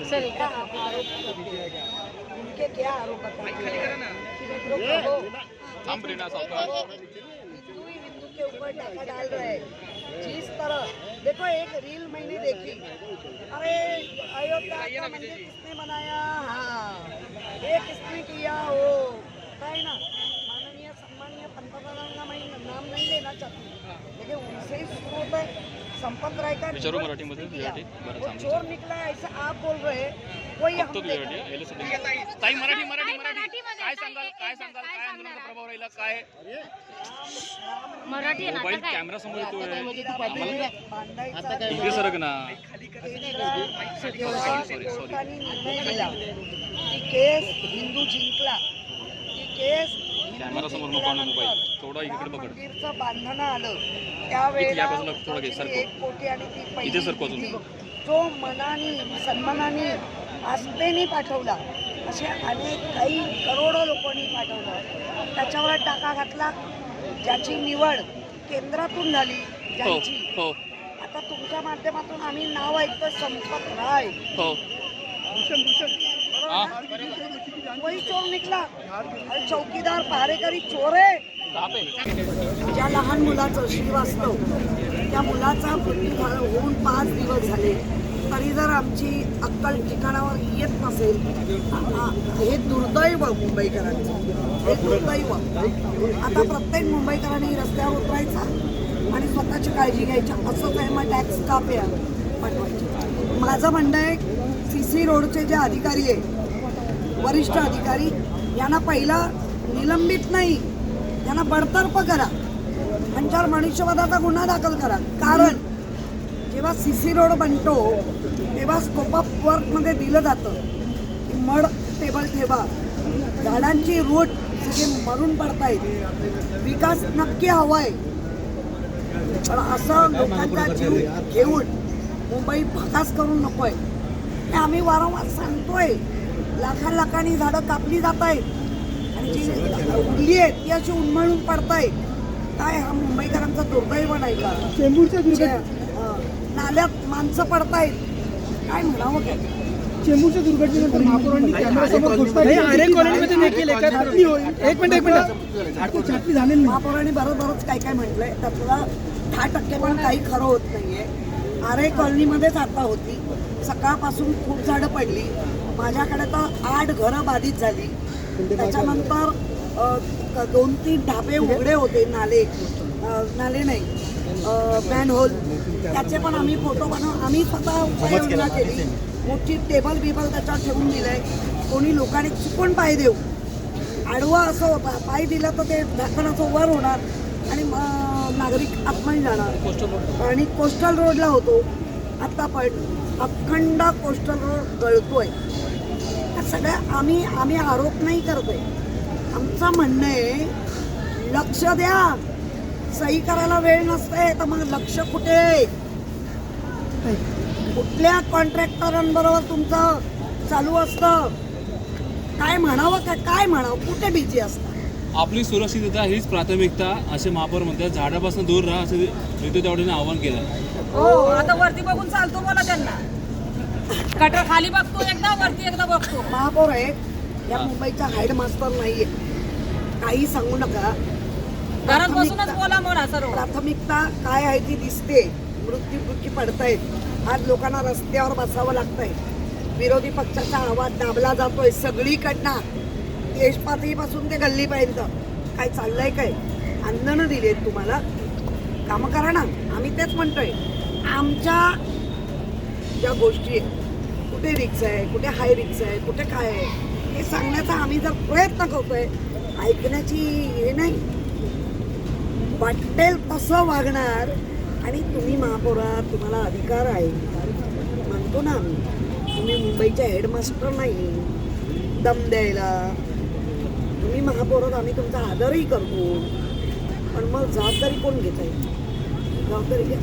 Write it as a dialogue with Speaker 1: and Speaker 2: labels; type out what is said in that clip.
Speaker 1: Sir
Speaker 2: उनके क्या आरोप बताते हैं हिंदू के ऊपर डाका डाल रहे हैं। जिस तरह देखो एक रील मैंने देखी, अरे अयोध्या का मंदिर किसने बनाया, हाँ ये किसने किया, वो है ना माननीय सम्मानीय पंतप्रधानांना मैं नाम नहीं लेना चाहती, लेकिन उनसे ही शुरू होता है। संपत राय का वो चोर निकला है ऐसा आप बोल रहे हैं, कोई हम
Speaker 1: मराठी
Speaker 3: मोबाईल कॅमेरा समोर येतोय
Speaker 2: केस हिंदू जिंकला, ती केस
Speaker 3: कॅमेरा समोर नको आणू मोबाईल, थोडा इकडे पकड.
Speaker 2: मंदिरचं बांधणं आलं त्यावेळेला 1 कोटी आणि ती पहिली जो मनाने सन्मानाने आस्थेने पाठवला, असे अनेक काही करोडो लोकांनी पाठवलं, त्याच्यावर टाका घातला. ज्याची निवड केंद्रातून झाली ज्यांची, आता तुमच्या माध्यमातून आम्ही नाव ऐकतो संपत राय, वही चोर निकला. अरे चौकीदार पहारेकरी चोर आहे. ज्या लहान मुलाचं श्रीवास्तव त्या मुलाचा मृत्यू होऊन 5 दिवस झाले तरी जर आमची अक्कल ठिकाणावर येत नसेल, हे दुर्दैव मुंबईकरांचं, हे दुर्दैव. आता प्रत्येक मुंबईकरांनी रस्त्यावर उतरायचं आणि स्वतःची काळजी घ्यायची. असं काय मग टॅक्स का पे पाठवायचे. माझं म्हणणं आहे CC रोडचे जे अधिकारी आहे, वरिष्ठ अधिकारी, यांना पहिला निलंबित नाही, यांना बडतर्फ करा, त्यांच्यावर मनुष्यवधाचा गुन्हा दाखल करा. कारण जेव्हा CC रोड बनतो तेव्हा स्कोप ऑफ वर्कमध्ये दिलं जातं की मड टेबल ठेवा, झाडांची रूट सगळे मरून पडतायत, विकास नक्की हवा आहे. पण असं लोकांचा जीव घेऊन मुंबई भागास करून नको आहे. हे आम्ही वारंवार सांगतोय. लाखांनी झाडं कापली जात आहेत आणि जी उरली आहेत ती अशी उन्मळून पडतायत. काय हा मुंबईकरांचा दुर्दैव नाही का. चेंबूरच्या नाल्यात माणसं पडतायत, काय म्हणावं काय.
Speaker 4: चेंबूरच्या दुर्घटनेनंतर महापौरांनी कॅमेरासमोर घोषणा केली.
Speaker 2: महापौरांनी बरोबरच काय काय म्हटलंय, त्यातला 10% पण काही खरं होत नाहीये. आरे कॉलनीमध्येच आता होती, सकाळपासून खूप झाडं पडली. माझ्याकडे तर 8 घरं बाधित झाली. त्याच्यानंतर 2-3 ढाबे उघडे होते, नाले नाही मॅनहोल, त्याचे पण आम्ही फोटो बनवून आम्ही स्वतः उपाययोजना केली. मोठी टेबल बिबल त्याच्यावर ठेवून दिलंय. कोणी लोकांनी चुकून पाय देऊ, आडवा असं होता, पाय दिला तर ते झाकणाचं वर होणार आणि नागरिक आतमध्ये जाणार. आणि कोस्टल रोडला होतो, आता पण अखंड कोस्टल रोड गळतोय. सगळ्या आम्ही आरोप नाही करतोय. आमचं म्हणणं आहे लक्ष द्या. सही करायला वेळ नसते तर मग लक्ष कुठे, कुठल्या कॉन्ट्रॅक्टरांबरोबर तुमचं चालू असतं. काय म्हणावं काय म्हणावं, कुठे बिझी असतं.
Speaker 3: आपली सुरक्षितता हीच प्राथमिकता असे महापौर म्हणतात. झाडापासून दूर राहा असं ऋतू तावडेने आवाहन केलं.
Speaker 1: हो, आता वरती बघून चालतो बोला त्यांना. कटर खाली बघतो एकदा, वरती एकदा बघतो.
Speaker 2: महापौर आहे या मुंबईचा हेडमास्टर नाहीये, काही सांगू नका.
Speaker 1: घरात बसूनच बोला म्हणा सर्व.
Speaker 2: प्राथमिकता काय आहे ती दिसते. मृत्यू पडतायत. आज लोकांना रस्त्यावर बसावं लागतंय. विरोधी पक्षाचा आवाज दाबला जातोय सगळीकडनं, देशपातळीपासून ते गल्लीपर्यंत. काय चाललंय, काय आंदोलनं दिलेत तुम्हाला, कामं करा ना. आम्ही तेच म्हणतोय. आमच्या ज्या गोष्टी आहेत, कुठे रिक्स आहे, कुठे हाय रिक्स आहे, कुठे काय आहे, हे सांगण्याचा आम्ही जर प्रयत्न करतोय, ऐकण्याची हे नाही. वाटेल तसं वागणार. आणि तुम्ही महापौरात, तुम्हाला अधिकार आहे म्हणतो ना आम्ही. तुम्ही मुंबईच्या हेडमास्टर नाही दम द्यायला. तुम्ही महापौरात, आम्ही तुमचा आदरही करतो, पण मग जबाबदारी कोण घेत आहे. जबाबदारी घ्या.